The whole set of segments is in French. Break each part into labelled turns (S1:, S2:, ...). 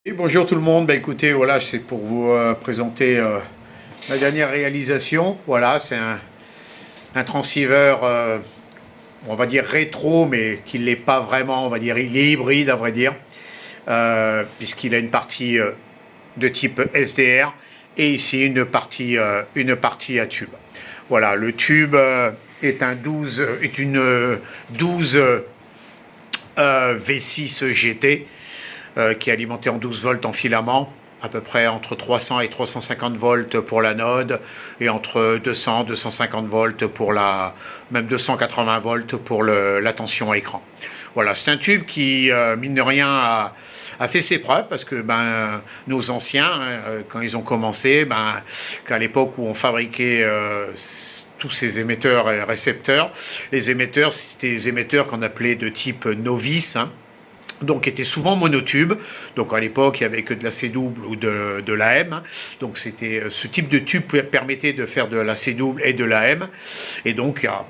S1: Et bonjour tout le monde, bah écoutez, voilà, c'est pour vous présenter ma dernière réalisation. Voilà, c'est un transceiver, on va dire rétro, mais qui ne l'est pas vraiment, on va dire, il est hybride à vrai dire, puisqu'il a une partie de type SDR et ici une partie à tube. Voilà, le tube est un 12, est une 12 V6 GT qui est alimenté en 12 volts en filament, à peu près entre 300 et 350 volts pour l'anode et entre 200 250 volts pour même 280 volts pour la tension écran. Voilà, c'est un tube qui, mine de rien, a fait ses preuves parce que nos anciens, quand ils ont commencé, qu'à l'époque où on fabriquait tous ces émetteurs et récepteurs, les émetteurs, c'était des émetteurs qu'on appelait de type novice, donc était souvent monotube. Donc à l'époque, il n'y avait que de la C-double ou de l'AM. Donc c'était ce type de tube permettait de faire de la C-double et de l'AM. Et donc il y a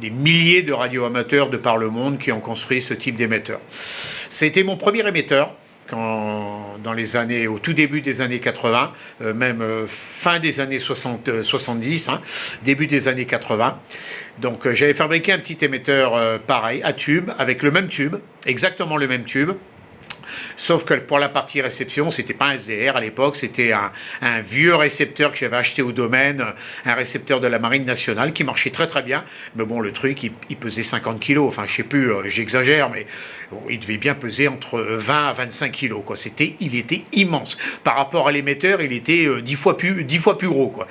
S1: des milliers de radioamateurs de par le monde qui ont construit ce type d'émetteur. C'était mon premier émetteur dans les années, au tout début des années 80, même fin des années 70, début des années 80. Donc j'avais fabriqué un petit émetteur pareil, à tube, avec le même tube, exactement le même tube. Sauf que pour la partie réception, c'était pas un SDR à l'époque, c'était un vieux récepteur que j'avais acheté au domaine, un récepteur de la Marine nationale qui marchait très très bien. Mais bon, le truc, il pesait 50 kilos. Enfin, je sais plus, j'exagère, mais bon, il devait bien peser entre 20 à 25 kilos, quoi. Il était immense. Par rapport à l'émetteur, il était 10 fois plus gros, quoi.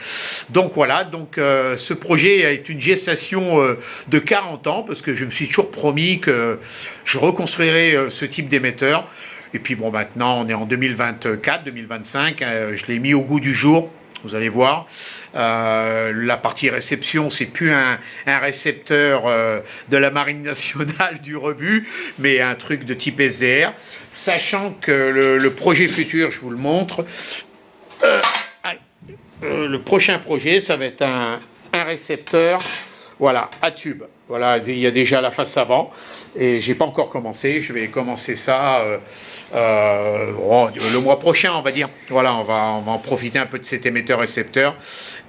S1: Donc voilà, ce projet est une gestation de 40 ans, parce que je me suis toujours promis que je reconstruirais ce type d'émetteur. Et puis bon, maintenant, on est en 2024, 2025. Je l'ai mis au goût du jour. Vous allez voir. La partie réception, c'est plus un récepteur de la Marine nationale du rebut, mais un truc de type SDR. Sachant que le projet futur, je vous le montre. Le prochain projet, ça va être un récepteur, voilà, à tube. Voilà, il y a déjà la face avant et j'ai pas encore commencé. Je vais commencer ça le mois prochain, on va dire. Voilà, on va en profiter un peu de cet émetteur récepteur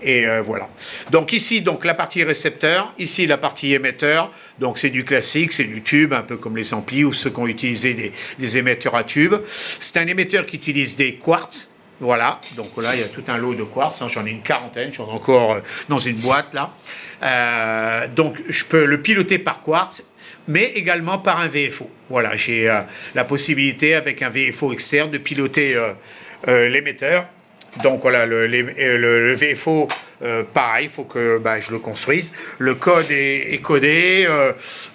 S1: et voilà. Donc ici, donc la partie récepteur, ici la partie émetteur. Donc c'est du classique, c'est du tube, un peu comme les amplis ou ceux qui ont utilisé des émetteurs à tube. C'est un émetteur qui utilise des quartz. Voilà, donc là il y a tout un lot de quartz, j'en ai une quarantaine, j'en ai encore dans une boîte là. Donc je peux le piloter par quartz, mais également par un VFO. Voilà, j'ai la possibilité avec un VFO externe de piloter l'émetteur. Donc voilà, le VFO, pareil, il faut que je le construise. Le code est codé,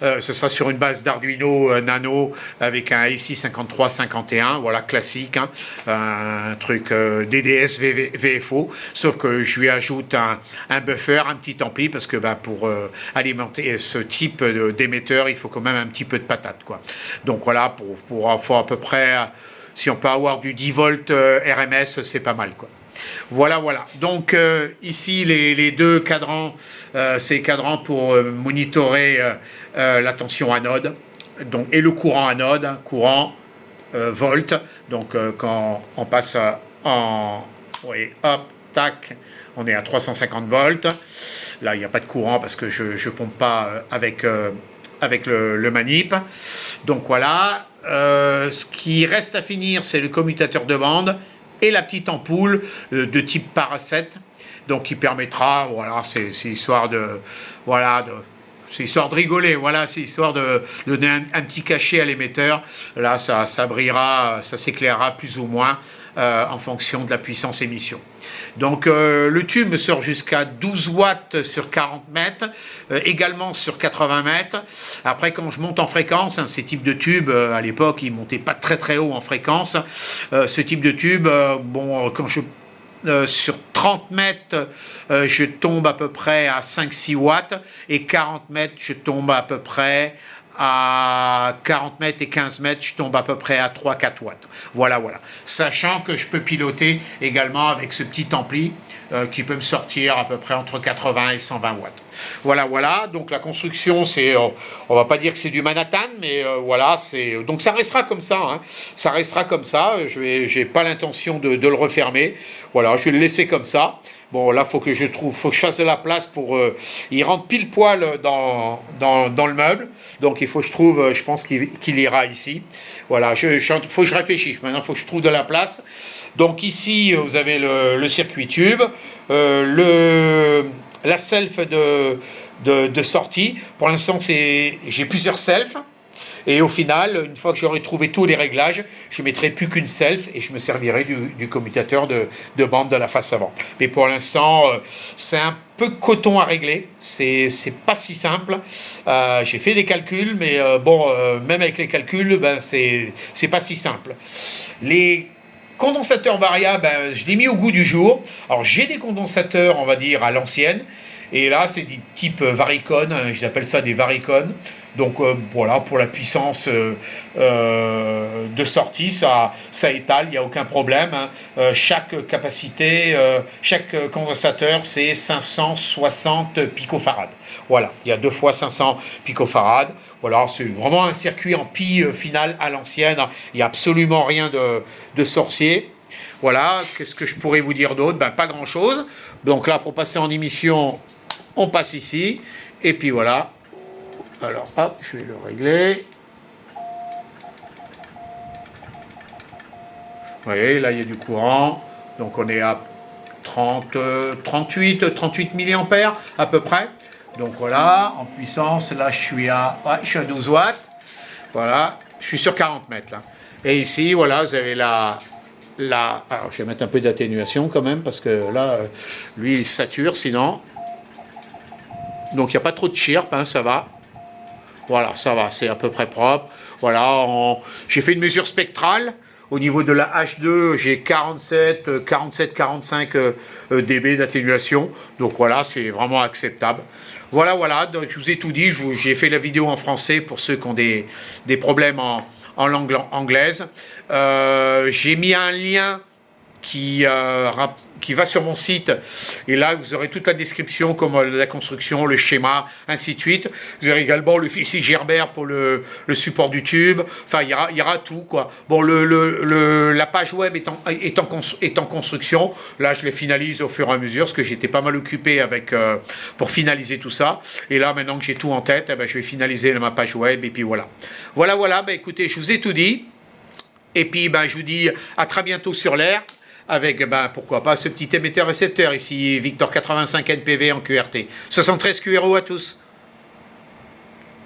S1: ce sera sur une base d'Arduino Nano avec un IC 5351, voilà, classique, un truc DDS VFO, sauf que je lui ajoute un buffer, un petit ampli, parce que pour alimenter ce type d'émetteur, il faut quand même un petit peu de patate, quoi. Donc voilà, pour à peu près... Si on peut avoir du 10 volts RMS, c'est pas mal, quoi. Voilà, voilà. Donc ici, les deux cadrans, c'est les cadrans pour monitorer la tension anode donc, et le courant anode, courant volt. Donc quand on passe oui, hop, tac, on est à 350 volts. Là, il n'y a pas de courant parce que je ne pompe pas avec le manip. Donc voilà. Ce qui reste à finir, c'est le commutateur de bande et la petite ampoule de type Paracet, donc qui permettra, voilà, c'est histoire de, voilà, c'est histoire de rigoler, voilà, c'est histoire de donner un petit cachet à l'émetteur. Là, ça brillera, ça s'éclairera plus ou moins en fonction de la puissance émission. Donc le tube me sort jusqu'à 12 watts sur 40 mètres, également sur 80 mètres. Après, quand je monte en fréquence, ces types de tubes, à l'époque, ils ne montaient pas très très haut en fréquence. Ce type de tube, quand sur 30 mètres, je tombe à peu près à 5-6 watts, et 40 mètres, je tombe à peu près à 40 mètres et 15 mètres, je tombe à peu près à 3-4 watts. Voilà, voilà. Sachant que je peux piloter également avec ce petit ampli qui peut me sortir à peu près entre 80 et 120 watts. Voilà, voilà. Donc la construction, c'est, on va pas dire que c'est du Manhattan, mais voilà, c'est. Donc ça restera comme ça. Hein. Ça restera comme ça. J'ai pas l'intention de le refermer. Voilà, je vais le laisser comme ça. Bon, là, faut que je fasse de la place pour. Il rentre pile poil dans le meuble. Donc, il faut que je trouve. Je pense qu'il ira ici. Voilà. Faut que je réfléchisse. Maintenant, il faut que je trouve de la place. Donc, ici, vous avez le circuit tube, la self de sortie. Pour l'instant, j'ai plusieurs selfs. Et au final, une fois que j'aurai trouvé tous les réglages, je ne mettrai plus qu'une self et je me servirai du commutateur de bande de la face avant. Mais pour l'instant, c'est un peu coton à régler. C'est pas si simple. J'ai fait des calculs, mais même avec les calculs, ben, c'est pas si simple. Les condensateurs variables, ben, je l'ai mis au goût du jour. Alors j'ai des condensateurs, on va dire, à l'ancienne. Et là, c'est du type Varicon, hein, j'appelle ça des Varicon. Donc voilà, pour la puissance de sortie, ça étale, il n'y a aucun problème. Hein. Chaque capacité, chaque condensateur, c'est 560 picofarads. Voilà, il y a 2 fois 500 picofarads. Voilà, c'est vraiment un circuit en pi final à l'ancienne. Il n'y a absolument rien de sorcier. Voilà, qu'est-ce que je pourrais vous dire d'autre? Ben, pas grand-chose. Donc là, pour passer en émission, on passe ici. Et puis voilà. Alors, hop, je vais le régler. Vous voyez, là, il y a du courant. Donc, on est à 38 mA à peu près. Donc, voilà, en puissance, là, je suis à 12 watts. Voilà, je suis sur 40 mètres, là. Et ici, voilà, vous avez alors, je vais mettre un peu d'atténuation quand même, parce que là, lui, il sature, sinon. Donc, il n'y a pas trop de chirp, hein, ça va. Voilà, ça va, c'est à peu près propre. Voilà, j'ai fait une mesure spectrale. Au niveau de la H2, j'ai 45 dB d'atténuation. Donc voilà, c'est vraiment acceptable. Voilà, voilà, donc je vous ai tout dit. J'ai fait la vidéo en français pour ceux qui ont des problèmes en langue anglaise. J'ai mis un lien qui va sur mon site, et là vous aurez toute la description, comme la construction, le schéma, ainsi de suite. Vous aurez également le fichier Gerbert pour le support du tube. Enfin, il y aura tout, quoi. Bon, la page web est en construction. Là, je les finalise au fur et à mesure, parce que j'étais pas mal occupé pour finaliser tout ça. Et là, maintenant que j'ai tout en tête, eh ben, je vais finaliser ma page web, et puis voilà. Voilà, ben, écoutez, je vous ai tout dit. Et puis, ben, je vous dis à très bientôt sur l'air, avec, ben, pourquoi pas, ce petit émetteur-récepteur ici, Victor 85 NPV en QRT. 73 QRO à tous.